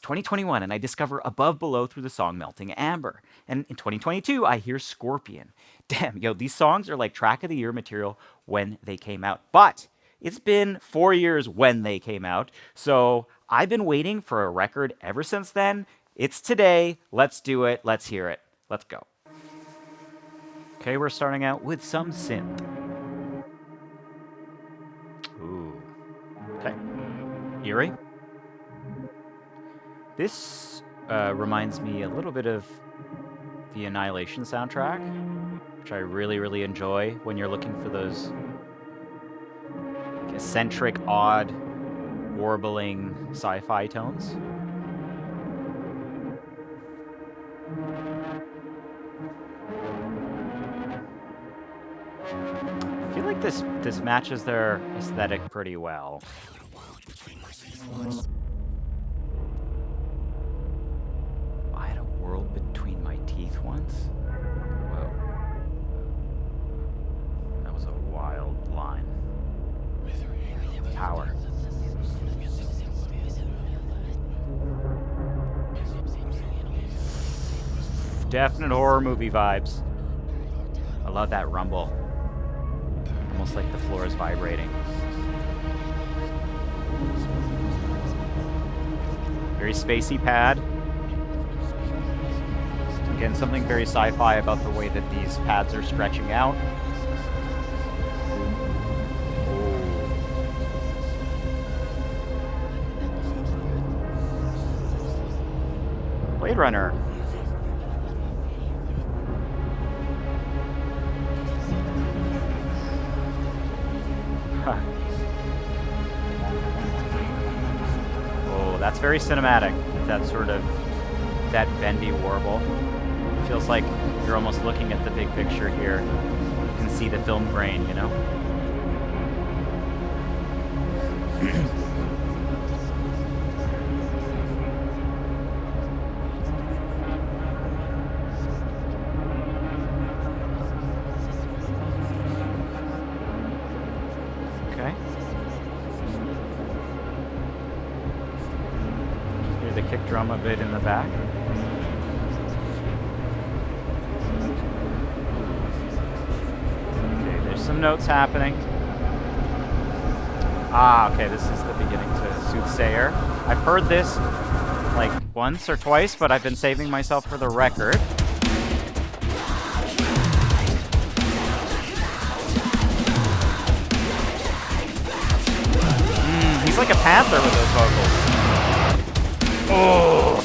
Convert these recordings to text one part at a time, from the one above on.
2021, and I discover Above Below through the song Melting Amber. And in 2022, I hear Scorpion. Damn, yo, these songs are like track of the year material when they came out. But it's been 4 years when they came out, so I've been waiting for a record ever since then. It's today. Let's do it. Let's hear it. Let's go. Okay, we're starting out with some synth. Ooh. Okay. Eerie. This reminds me a little bit of the Annihilation soundtrack, which I really, really enjoy when you're looking for those eccentric, odd, warbling sci-fi tones. I feel like this matches their aesthetic pretty well. I had a world between my teeth once. Whoa. That was a wild line. Power. Definite horror movie vibes. I love that rumble. Almost like the floor is vibrating. Very spacey pad. Again, something very sci-fi about the way that these pads are stretching out. Blade Runner. Huh. Oh, that's very cinematic. That sort of, that bendy warble. It feels like you're almost looking at the big picture here. You can see the film grain, you know? Kick drum a bit in the back. Okay, there's some notes happening. Ah, okay, this is the beginning to Soothsayer. I've heard this like once or twice, but I've been saving myself for the record. He's like a panther with those vocals. Oh,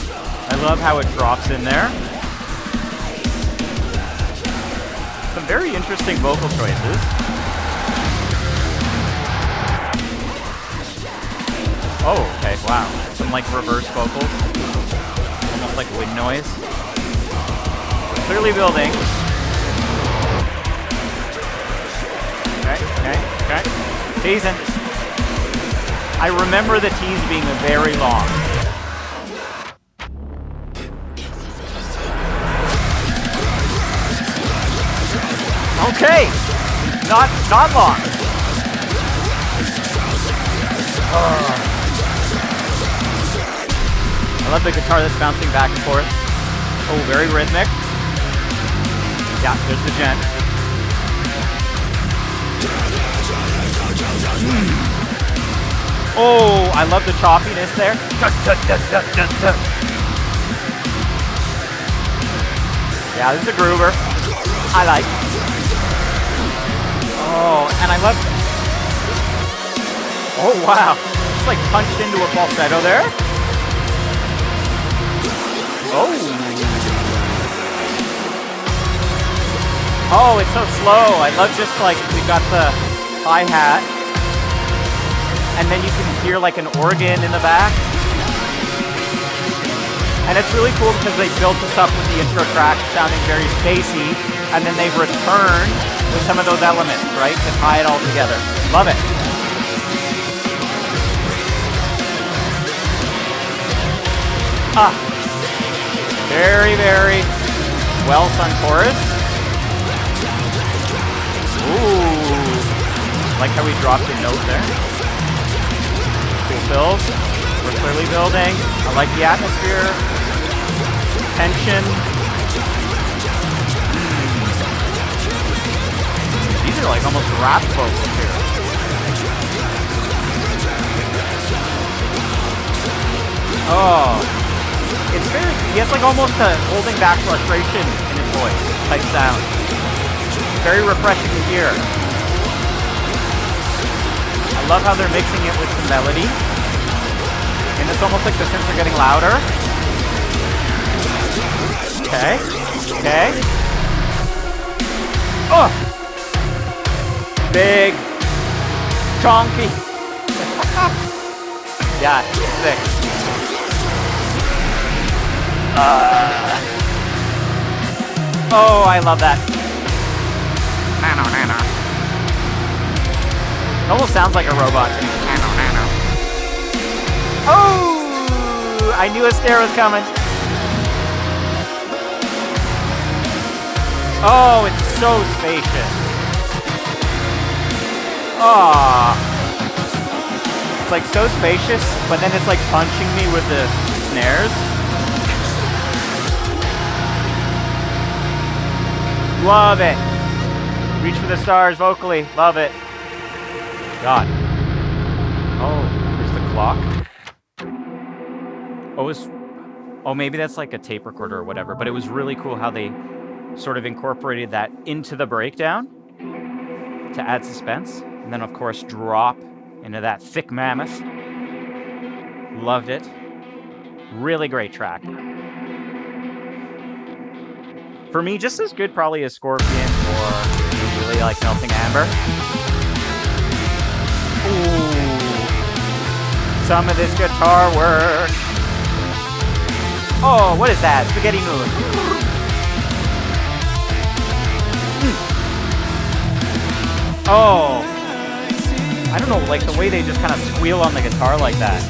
I love how it drops in there. Some very interesting vocal choices. Oh, okay, wow. Some like reverse vocals. Almost like wind noise. Clearly building. Okay. Teasing. I remember the tease being very long. Okay, not long. I love the guitar that's bouncing back and forth. Oh, very rhythmic. Yeah, there's the gent. Oh, I love the choppiness there. Yeah, this is a groover. I like. Oh, and I love. Oh wow! It's like punched into a falsetto there. Oh. Oh, it's so slow. I love just like we've got the hi-hat, and then you can hear like an organ in the back. And it's really cool because they built this up with the intro track sounding very spacey, and then they've returned with some of those elements, right, to tie it all together. Love it. Very, very well sung chorus. Ooh, like how we dropped a note there. Cool fills. We're clearly building. I like the atmosphere. Tension. These are like almost rap vocals here. Oh. It's very, he has like almost a holding back frustration in his voice type sound. Very refreshing to hear. I love how they're mixing it with some melody. And it's almost like the synths are getting louder. Okay. Okay. Oh! Big. Chonky. Yeah, sick. Oh, I love that. Nano, nano. It almost sounds like a robot to me. Nano, nano. Oh! I knew a stare was coming. Oh, it's so spacious. Oh. It's like so spacious, but then it's like punching me with the snares. Love it. Reach for the stars vocally. Love it. God. Oh, here's the clock. Oh, maybe that's like a tape recorder or whatever, but it was really cool how they sort of incorporated that into the breakdown to add suspense. And then, of course, drop into that thick mammoth. Loved it. Really great track. For me, just as good probably as Scorpion or really like Melting Amber. Ooh. Some of this guitar work. Oh, what is that? Spaghetti noodle. Oh. I don't know, like the way they just kind of squeal on the guitar like that.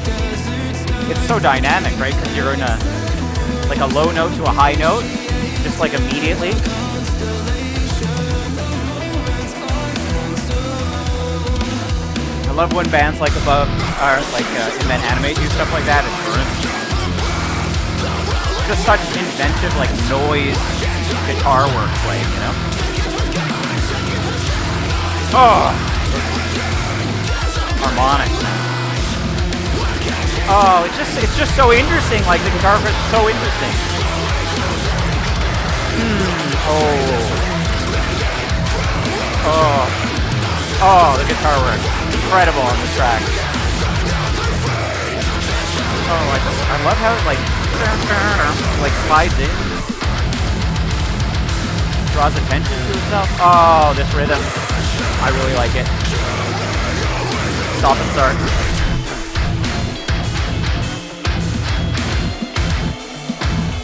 It's so dynamic, right? Because you're in a, like a low note to a high note, just like immediately. I love when bands like above, or like invent animate do stuff like that. It's just such inventive, like noise guitar work playing, you know? Oh, harmonics. Oh, it's just so interesting. Like the guitar is so interesting. Oh, the guitar work, incredible on this track. Oh, I love how it like slides in, draws attention to itself. Oh, this rhythm, I really like it. Stop and start.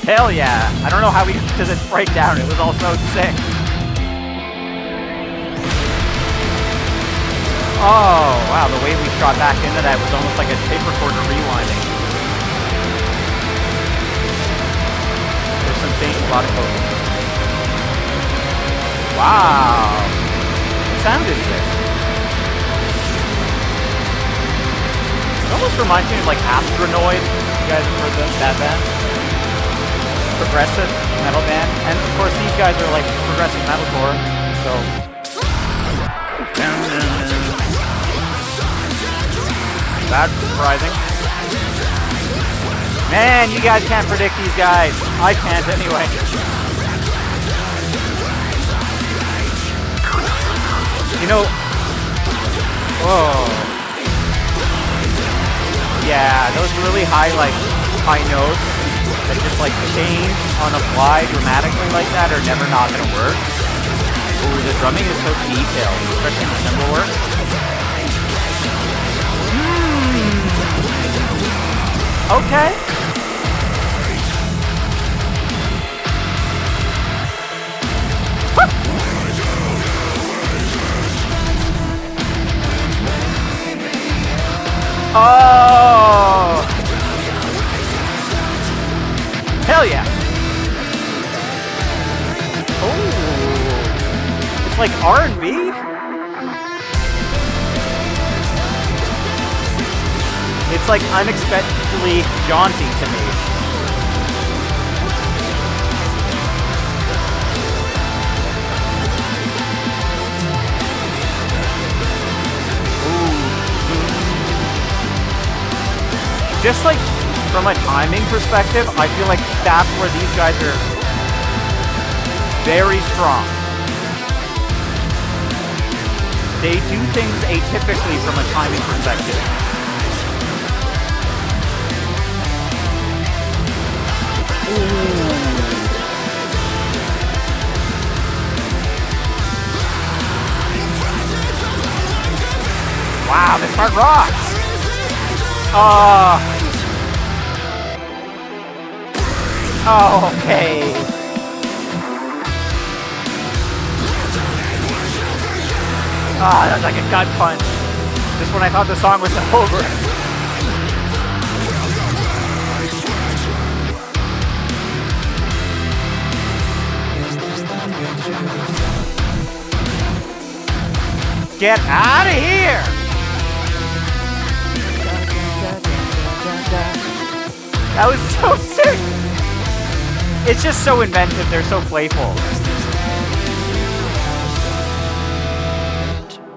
Hell yeah! I don't know how we got to this breakdown. It was all so sick. Oh, wow, the way we shot back into that was almost like a tape recorder rewinding. There's some faint melodic vocals. Wow. What sound is this? It almost reminds me of like Astronoid. You guys have heard that band? Progressive metal band. And of course these guys are like progressive metalcore. So that's surprising. Man, you guys can't predict these guys. I can't anyway. You know, oh. Yeah, those really high notes that just like change on the fly dramatically like that are never not gonna work. Ooh, the drumming is so detailed, especially in the cymbal work. Okay. Oh! Hell yeah! Oh! It's like R&B? It's like unexpectedly jaunty to me. Just like from a timing perspective, I feel like that's where these guys are very strong. They do things atypically from a timing perspective. Wow, this part rocks! Oh, okay. That was like a gut punch. Just when I thought the song was over. Get out of here! That was so sick! It's just so inventive, they're so playful.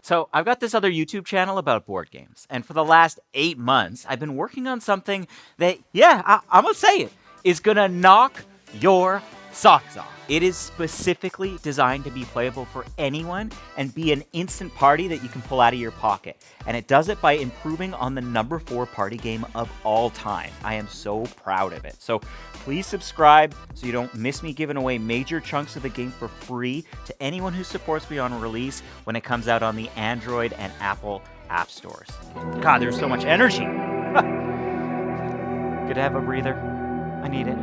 So, I've got this other YouTube channel about board games, and for the last 8 months, I've been working on something that, I'm gonna say it, is gonna knock your socks off. It is specifically designed to be playable for anyone and be an instant party that you can pull out of your pocket. And it does it by improving on the number 4 party game of all time. I am so proud of it. So please subscribe so you don't miss me giving away major chunks of the game for free to anyone who supports me on release when it comes out on the Android and Apple app stores. God, there's so much energy. Good to have a breather. I need it.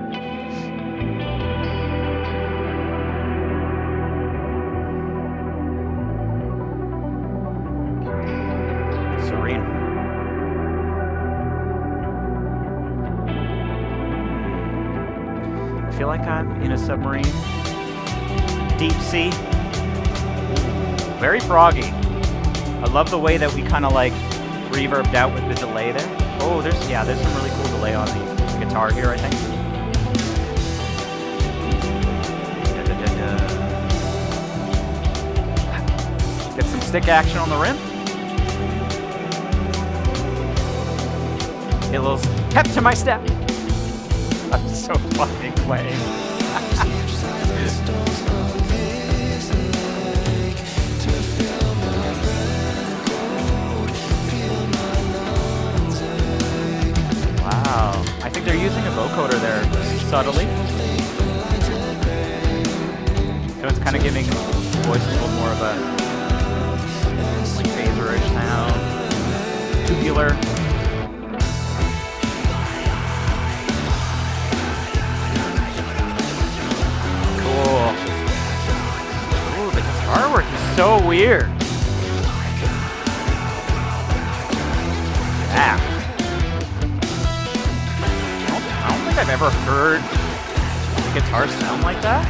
Serene. I feel like I'm in a submarine. Deep sea. Very froggy. I love the way that we kind of like reverbed out with the delay there. Oh, there's some really cool delay on the guitar here, I think. Get some stick action on the rim. A little pep to my step. I'm so fucking playing. Wow. I think they're using a vocoder there subtly. So it's kind of giving voices a little more of a like phaser-ish sound. Tubular. Ooh, the guitar work is so weird. Yeah. I don't think I've ever heard the guitar sound like that.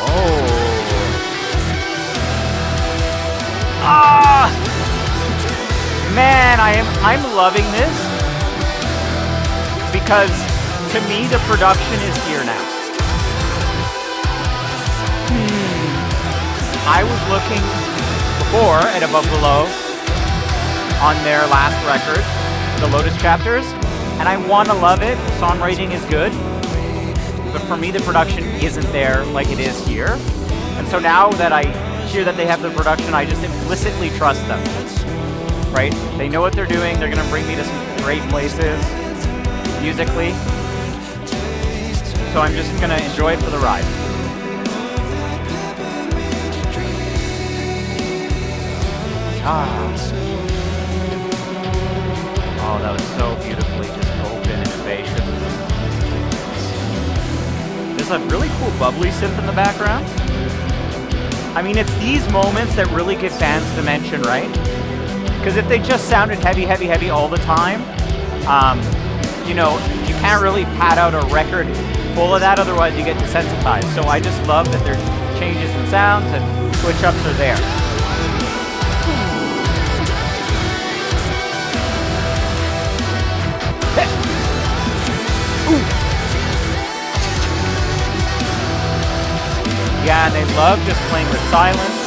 Oh. Man, I'm loving this. Because, to me, the production is here now. I was looking before at Above Below on their last record, the Lotus Chapters, and I want to love it. Songwriting is good. But for me, the production isn't there like it is here. And so now that I hear that they have the production, I just implicitly trust them. Right? They know what they're doing. They're going to bring me to some great places. Musically, so I'm just gonna enjoy it for the ride. Oh, that was so beautifully just open and spacious. There's a really cool bubbly synth in the background. I mean, it's these moments that really give fans dimension, right? Because if they just sounded heavy, heavy, heavy all the time, you know, you can't really pad out a record full of that, otherwise you get desensitized. So I just love that there's changes in sounds and switch ups are there. love just playing with silence.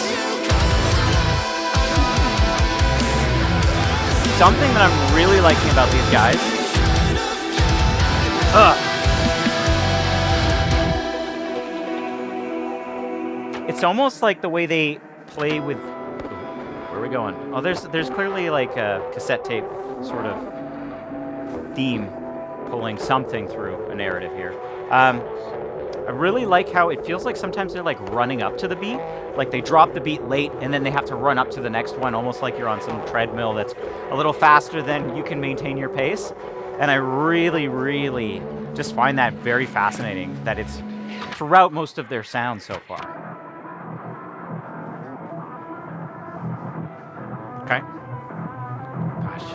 Something that I'm really liking about these guys. It's almost like the way they play with. Where are we going? Oh, there's clearly like a cassette tape sort of theme pulling something through a narrative here. I really like how it feels like sometimes they're like running up to the beat. Like they drop the beat late and then they have to run up to the next one, almost like you're on some treadmill that's a little faster than you can maintain your pace. And I really, really just find that very fascinating that it's throughout most of their sound so far. Okay. Gosh.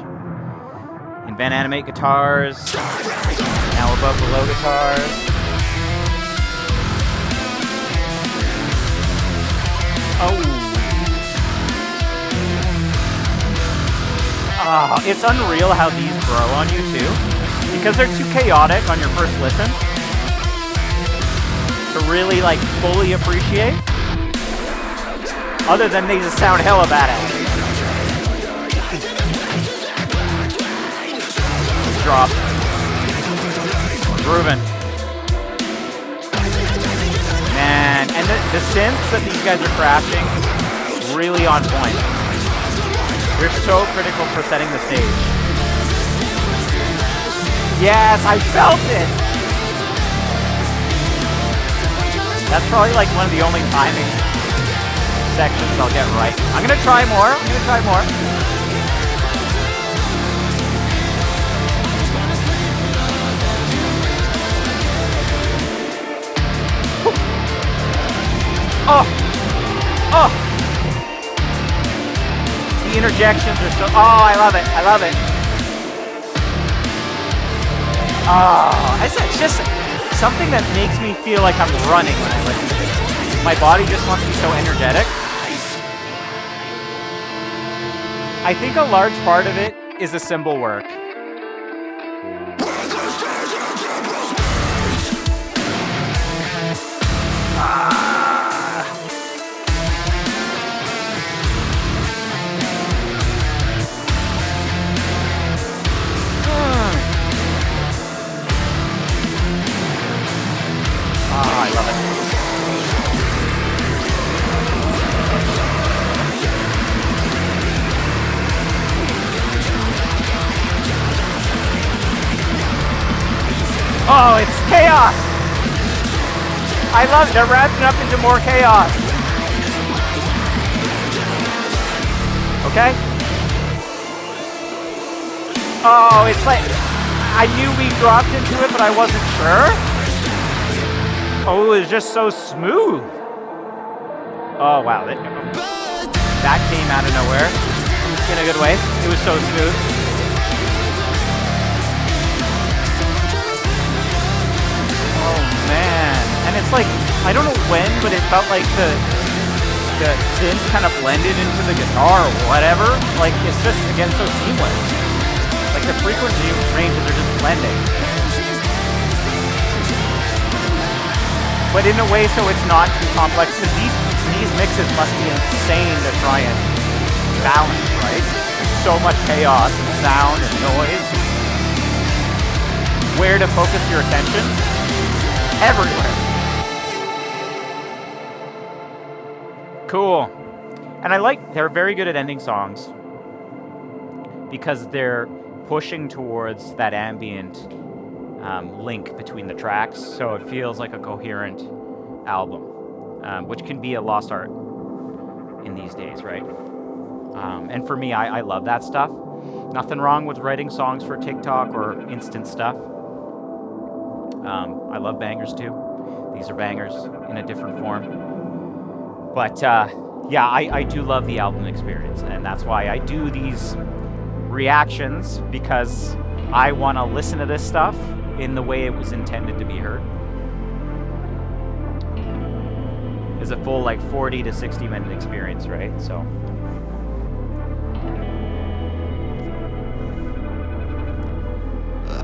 Invent animate guitars. Now above below guitars. Oh, it's unreal how these grow on you too, because they're too chaotic on your first listen to really like fully appreciate. Other than they just sound hella badass. Drop. Groovin'. Man, and the synths that these guys are crafting, really on point. They're so critical for setting the stage. Yes, I felt it! That's probably like one of the only timing sections I'll get right. I'm gonna try more. Oh! The interjections are so... Oh, I love it. Oh, it's just something that makes me feel like I'm running when I listen to it. My body just wants to be so energetic. I think a large part of it is the cymbal work. I love it. Oh, it's chaos! I love it. They're wrapping up into more chaos. Okay? Oh, it's like... I knew we dropped into it, but I wasn't sure. Oh, it was just so smooth. Oh, wow. That came out of nowhere. In a good way. It was so smooth. Oh, man. And it's like, I don't know when, but it felt like the synth kind of blended into the guitar or whatever. Like, it's just, again, so seamless. Like, the frequency ranges are just blending. But in a way so it's not too complex, because these mixes must be insane to try and balance, right? So much chaos and sound and noise. Where to focus your attention? Everywhere. Cool. And they're very good at ending songs because they're pushing towards that ambient link between the tracks, so it feels like a coherent album, which can be a lost art in these days, right? And for me, I love that stuff. Nothing wrong with writing songs for TikTok or instant stuff. I love bangers too. These are bangers in a different form. But yeah, I do love the album experience, and that's why I do these reactions, because I want to listen to this stuff in the way it was intended to be heard. It's a full like 40 to 60 minute experience, right? So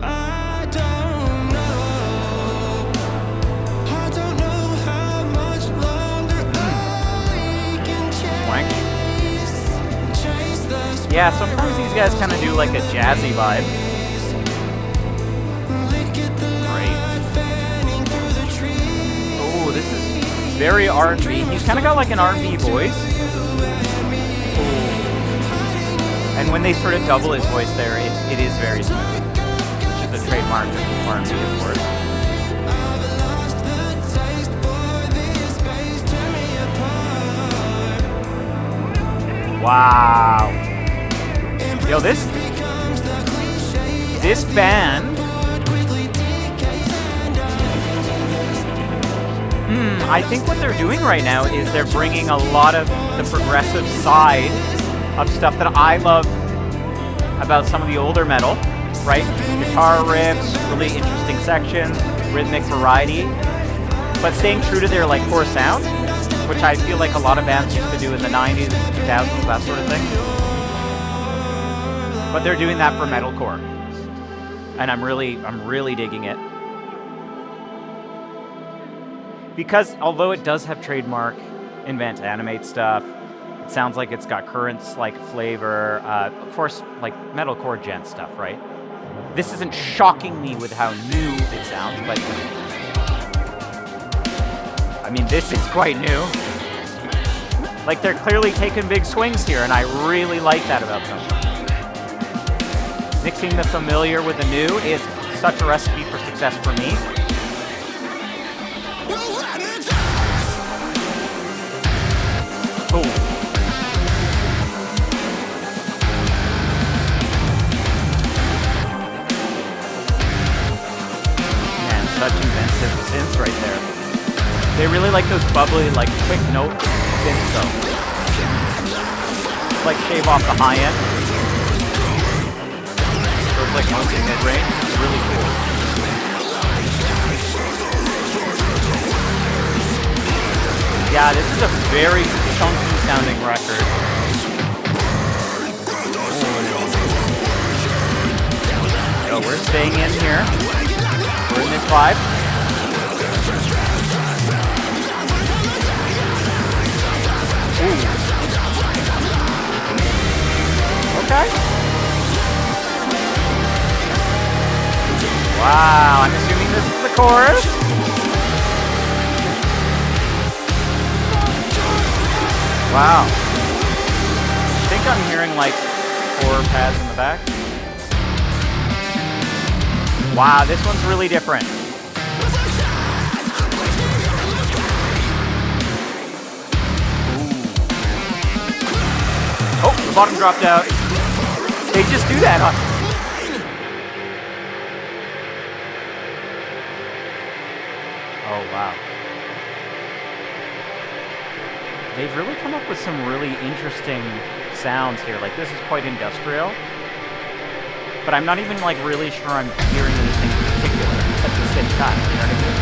I don't know how much longer Yeah, sometimes these guys kind of do like a jazzy vibe. Great. Oh, this is very R&B. He's kind of got like an R&B voice. Ooh. And when they sort of double his voice there, it is very smooth. Which is the trademark of R&B, of course. Wow. Yo, this band. I think what they're doing right now is they're bringing a lot of the progressive side of stuff that I love about some of the older metal, right? Guitar riffs, really interesting sections, rhythmic variety, but staying true to their like core sound, which I feel like a lot of bands used to do in the 90s, 2000s, that sort of thing. But they're doing that for metalcore, and I'm really digging it. Because although it does have trademark invent animate stuff, it sounds like it's got currents like flavor, of course, like metalcore gent stuff, right? This isn't shocking me with how new it sounds, but I mean, this is quite new. Like, they're clearly taking big swings here, and I really like that about them. Mixing the familiar with the new is such a recipe for success for me. Boom. Man, such inventive synths right there. They really like those bubbly, like, quick note synths, though. Like, shave off the high end. So it's like mostly mid-range. It's really cool. Yeah, this is a very chunky sounding record. Yo, we're staying in here. We're in this vibe. Ooh. Okay. Wow, I'm assuming this is the chorus. Wow. I think I'm hearing like 4 pads in the back. Wow, this one's really different. Ooh. Oh, the bottom dropped out. They just do that, huh? Oh, wow. They've really come up with some really interesting sounds here. Like, this is quite industrial. But I'm not even, like, really sure I'm hearing anything particular at the same time. You know what I mean?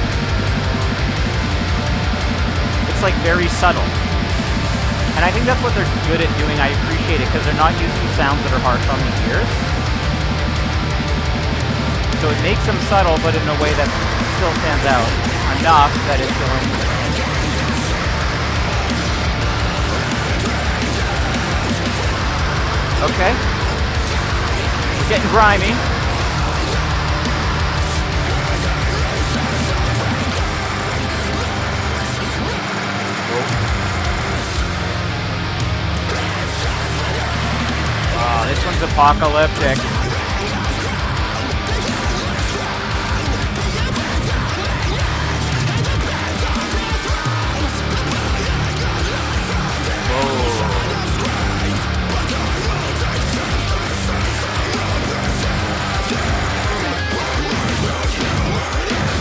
It's, like, very subtle. And I think that's what they're good at doing. I appreciate it, because they're not using sounds that are harsh on the ears. So it makes them subtle, but in a way that still stands out enough that it's going... Okay. We're getting grimy. Wow, this one's apocalyptic.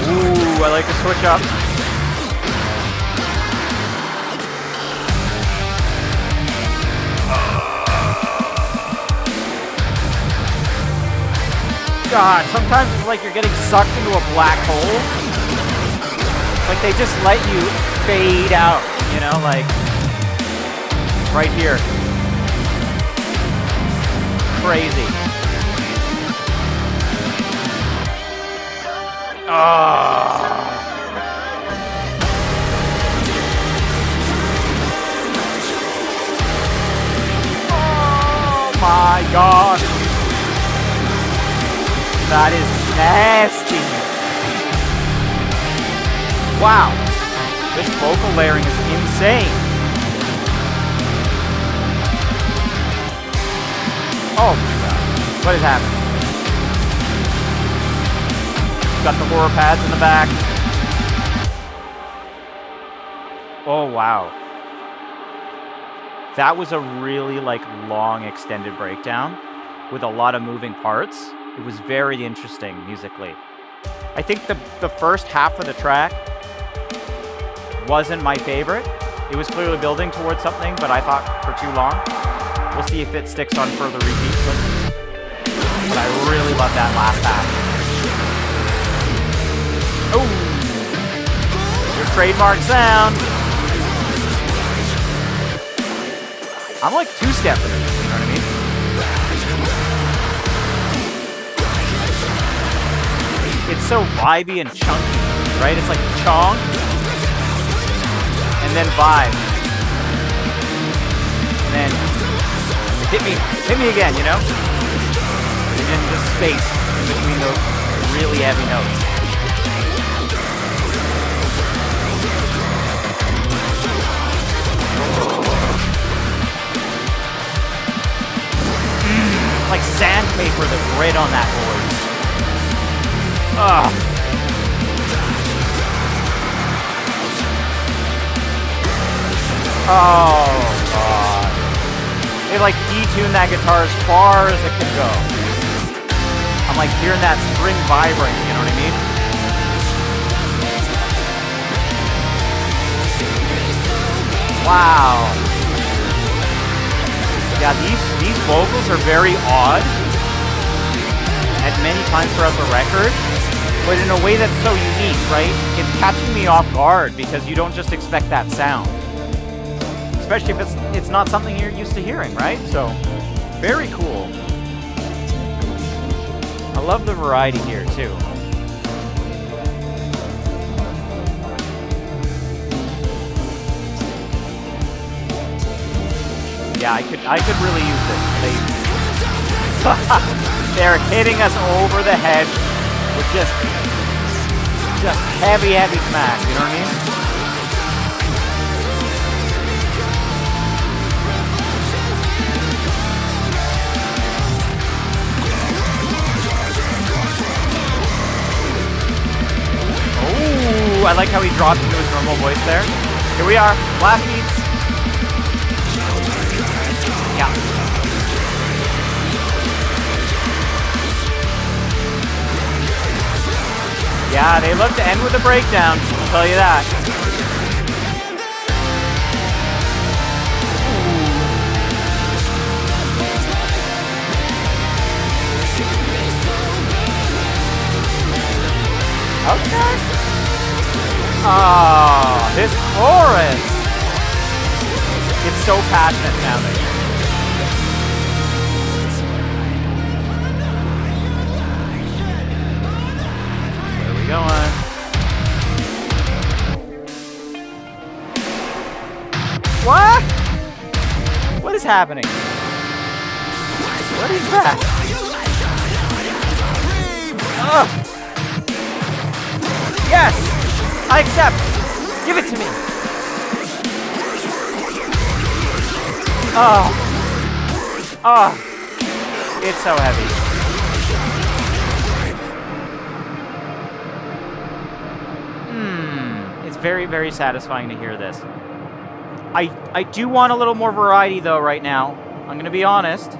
Ooh, I like to switch up. God, sometimes it's like you're getting sucked into a black hole. Like they just let you fade out, you know, like right here. Crazy. Oh my That is nasty. Wow. This vocal layering is insane. Oh my god. What is happening? Got the horror pads in the back. Oh wow. That was a really long extended breakdown with a lot of moving parts. It was very interesting musically. I think the first half of the track wasn't my favorite. It was clearly building towards something, but I thought for too long. We'll see if it sticks on further repeats listens. But I really love that last half. Oh! Your trademark sound. I'm like two-stepping it, you know what I mean? It's so vibey and chunky, right? It's like chong, and then vibe. And then hit me again, you know? And then just space in between those really heavy notes. It's like sandpaper, the grit on that board. Ugh. Oh, God. They detuned that guitar as far as it can go. I'm hearing that string vibrate, you know what I mean? Wow. Yeah, these vocals are very odd at many times throughout the record, but in a way that's so unique, right? It's catching me off guard because you don't just expect that sound. Especially if it's not something you're used to hearing, right? So, very cool. I love the variety here, too. Yeah, I could really use this. They're hitting us over the head with just heavy smack, you know what I mean? Oh, I like how he dropped into his normal voice there. Here we are, blast beats. Yeah. Yeah, they look to end with a breakdown, I'll tell you that. Okay. Oh, this chorus. It's so passionate sounding. Where are we going? What? What is happening? What is that? Ugh. Yes! I accept! Give it to me! Oh. Oh. It's so heavy. It's very, very satisfying to hear this. I do want a little more variety though right now. I'm gonna be honest.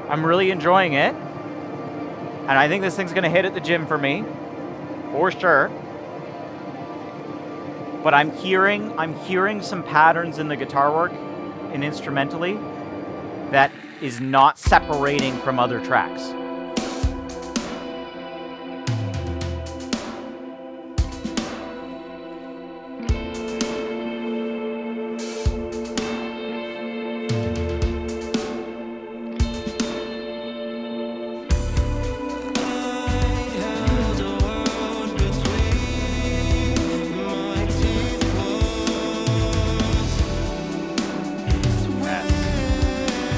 I'm really enjoying it. And I think this thing's gonna hit at the gym for me. For sure. But I'm hearing some patterns in the guitar work and instrumentally that is not separating from other tracks.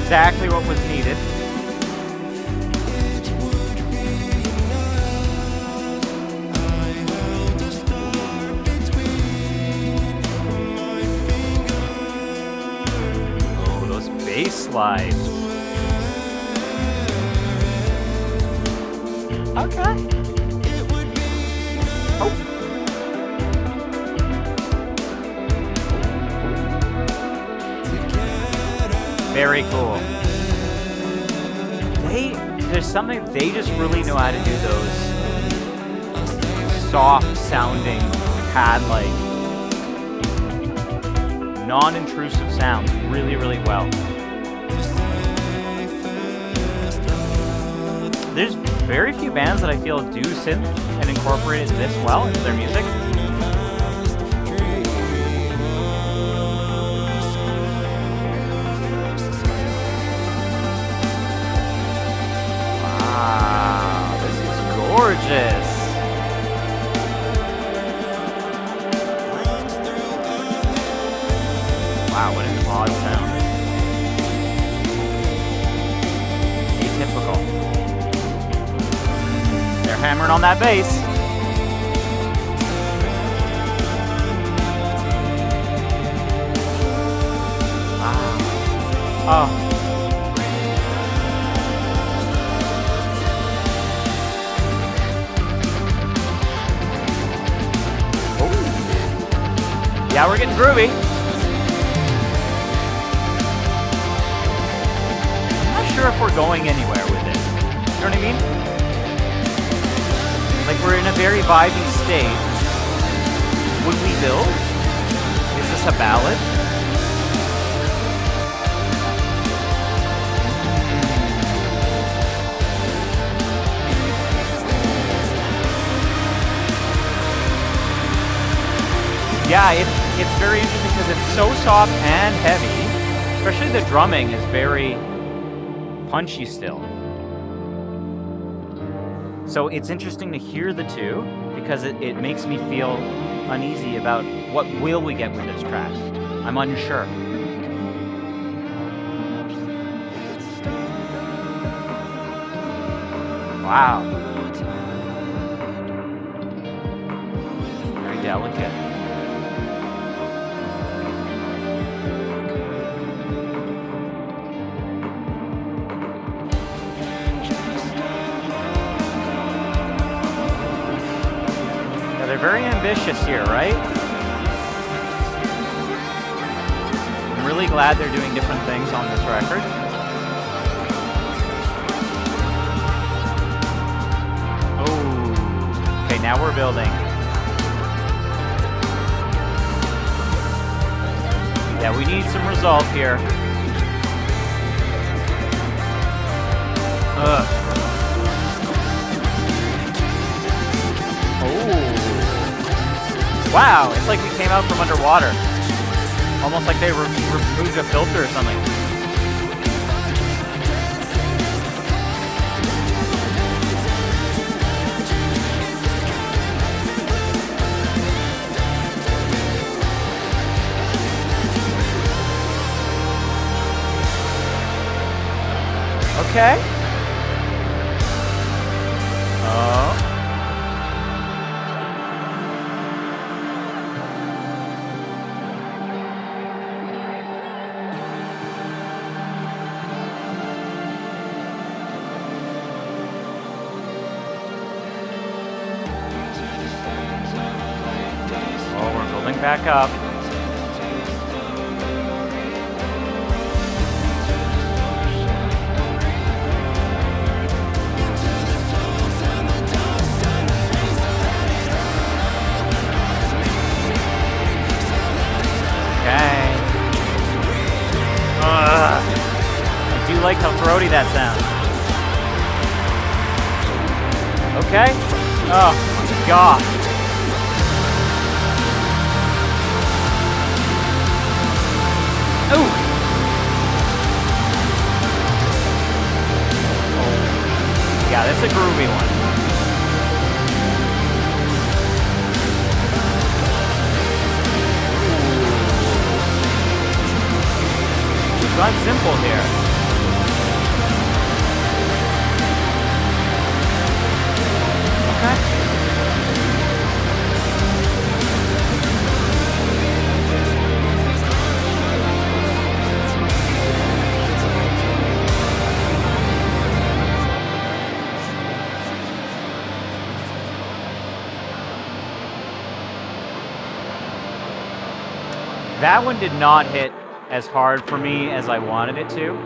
Exactly what was needed. slide. Okay. Oh. Very cool. There's something, they just really know how to do those soft sounding, pad-like, non-intrusive sounds really, really well. There's very few bands that I feel do synth and incorporate it this well into their music. Wow, this is gorgeous. Wow, what a clawed sound. Atypical. They're hammering on that bass. Wow. Oh. Yeah, we're getting groovy. I'm not sure if we're going anywhere with this. You know what I mean? Like, we're in a very vibey state. Would we build? Is this a ballad? Yeah, it's very interesting because it's so soft and heavy. Especially the drumming is very punchy still. So it's interesting to hear the two because it makes me feel uneasy about what will we get with this track. I'm unsure. Wow. Very delicate. They're very ambitious here, right? I'm really glad they're doing different things on this record. Oh, okay, now we're building. Yeah, we need some resolve here. Ugh. Oh. Wow, it's like we came out from underwater. Almost like they removed a filter or something. Okay. Oh. Back up. Okay. I do like how throaty that sounds. Okay. Oh my God. Ooh. Yeah, that's a groovy one. We've gone simple here. Okay. That one did not hit as hard for me as I wanted it to.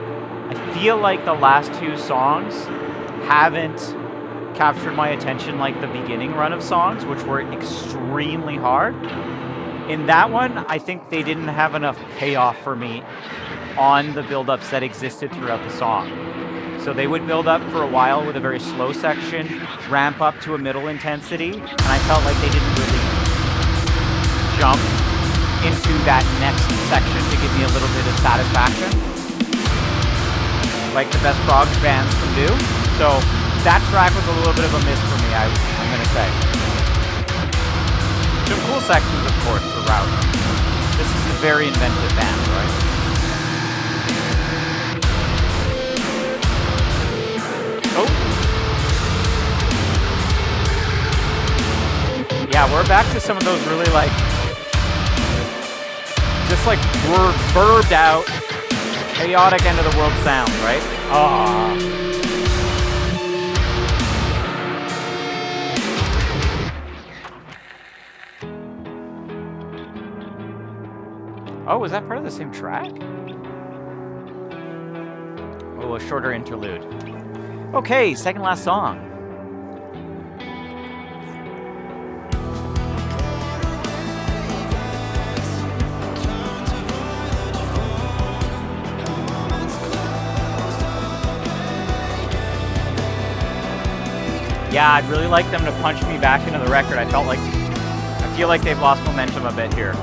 I feel like the last two songs haven't captured my attention like the beginning run of songs, which were extremely hard. In that one, I think they didn't have enough payoff for me on the build-ups that existed throughout the song. So they would build up for a while with a very slow section, ramp up to a middle intensity, and I felt like they didn't really jump into that next section to give me a little bit of satisfaction, like the best frogs bands can do. So that track was a little bit of a miss for me, I'm going to say. Some cool sections, of course, throughout. This is a very inventive band, right? Oh. Yeah, we're back to some of those really like, just like reverbed out, chaotic end of the world sound, right? Oh, was that part of the same track? Oh, a shorter interlude. Okay, second last song. Yeah, I'd really like them to punch me back into the record. I feel like they've lost momentum a bit here.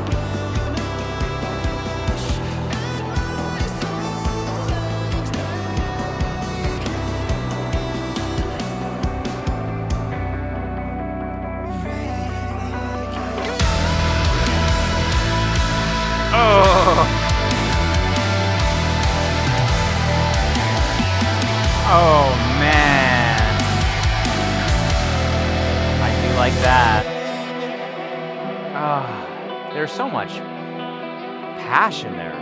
Oh, man. I do like that. There's so much passion there.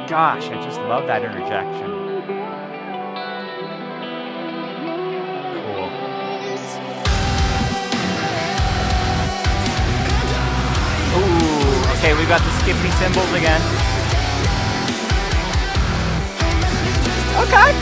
Gosh, I just love that interjection. Cool. Ooh, okay, we've got the skippy cymbals again. Okay.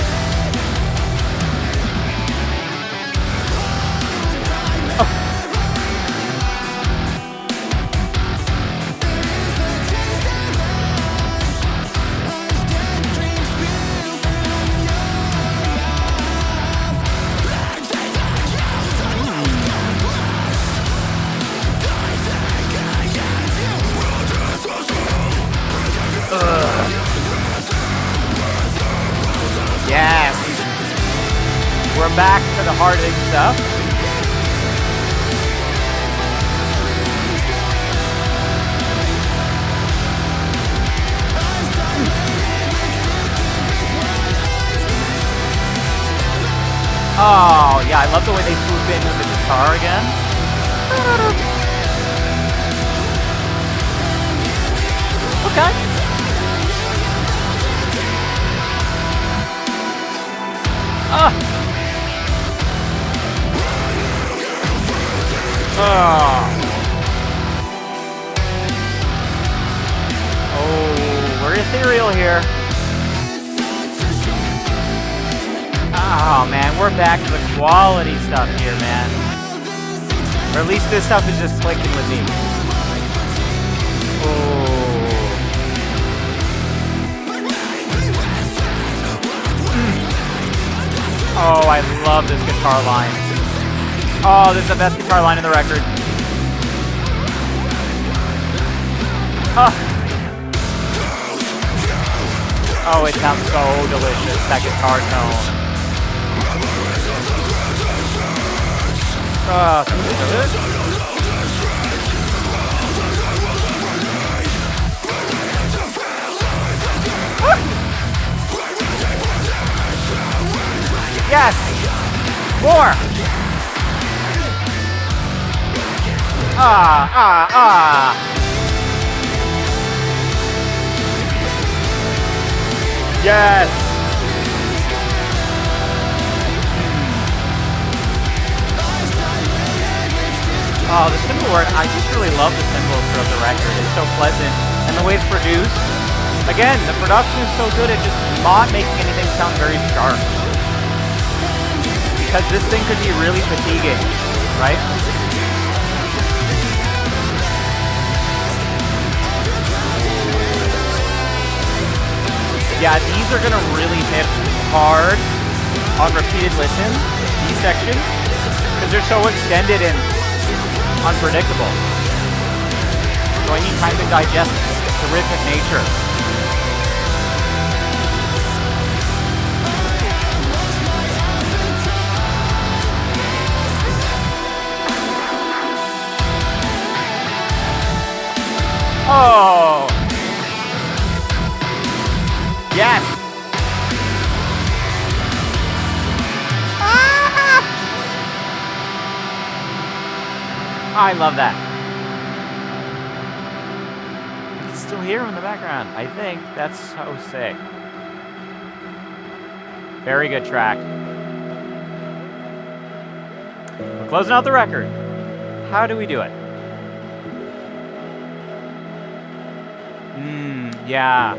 Yes! We're back to the hard-hitting stuff. Oh, yeah, I love the way they swoop in with the guitar again. Okay. Oh, we're ethereal here. Oh man, we're back to the quality stuff here, man. Or at least this stuff is just clicking with me. Oh, I love this guitar line. Oh, this is the best guitar line in the record. Oh, it sounds so delicious, that guitar tone. Yes! More! Yes! Oh, the cymbal work, I just really love the cymbals throughout the record. It's so pleasant. And the way it's produced, again, the production is so good, it's just not making anything sound very sharp. Because this thing could be really fatiguing, right? Yeah, these are gonna really hit hard on repeated listen, these sections, because they're so extended and unpredictable. So I need time to digest the rhythmic nature. Oh! Yes! Ah! I love that. I can still hear him in the background. I think that's so sick. Very good track. We're closing out the record. How do we do it? Yeah.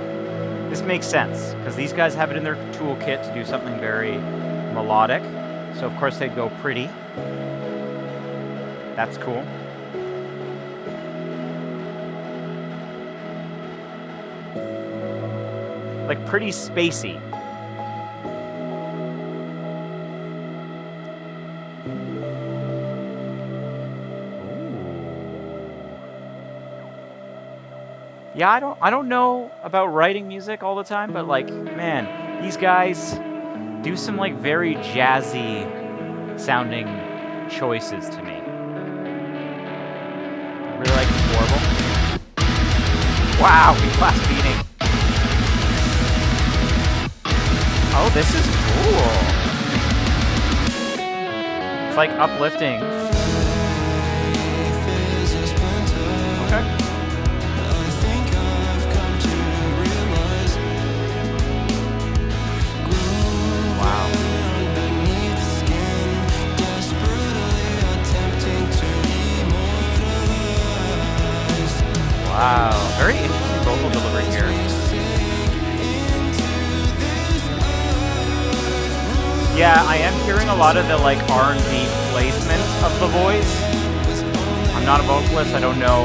This makes sense, because these guys have it in their toolkit to do something very melodic. So of course they'd go pretty. That's cool. Like pretty spacey. Yeah, I don't know about writing music all the time, but like, man, these guys do some like very jazzy sounding choices to me. I really like the warble. Wow, B-class beating. Oh, this is cool. It's like uplifting. Okay. Wow, very interesting vocal delivery here. Yeah, I am hearing a lot of the like R&B placement of the voice. I'm not a vocalist, I don't know,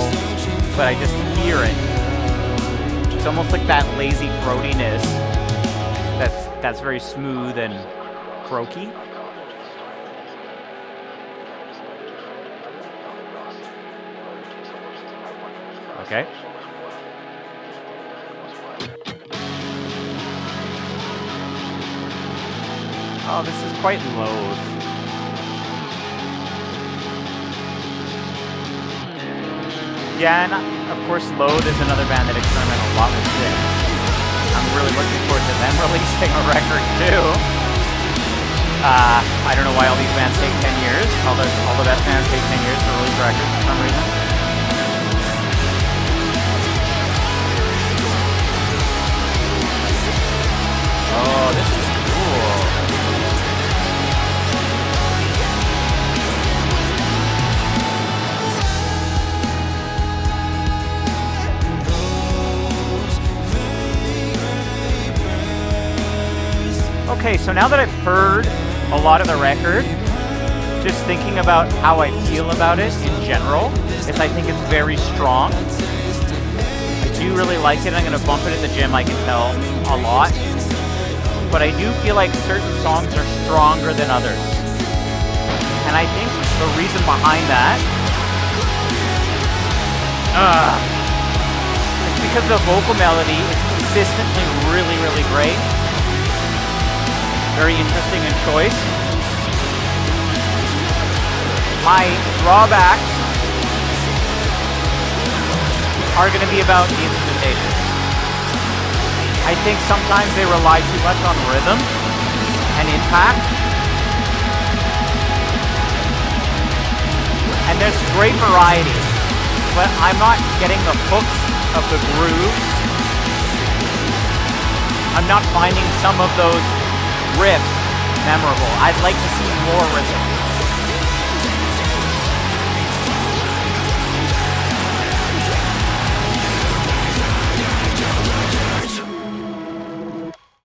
but I just hear it. It's almost like that lazy throatiness that's very smooth and croaky. Okay. Oh, this is quite low. Yeah, and of course Loathe is another band that experimented a lot with this. I'm really looking forward to them releasing a record too. I don't know why all these bands take 10 years. All the best bands take 10 years to release records for some reason. Oh, this is cool. Okay, so now that I've heard a lot of the record, just thinking about how I feel about it in general, is I think it's very strong. I do really like it. I'm going to bump it in the gym, I can tell, a lot. But I do feel like certain songs are stronger than others. And I think the reason behind that is because the vocal melody is consistently really, really great. Very interesting in choice. My drawbacks are going to be about the instrumentation. I think sometimes they rely too much on rhythm and impact. And there's great variety, but I'm not getting the hooks of the grooves. I'm not finding some of those riffs memorable. I'd like to see more rhythm.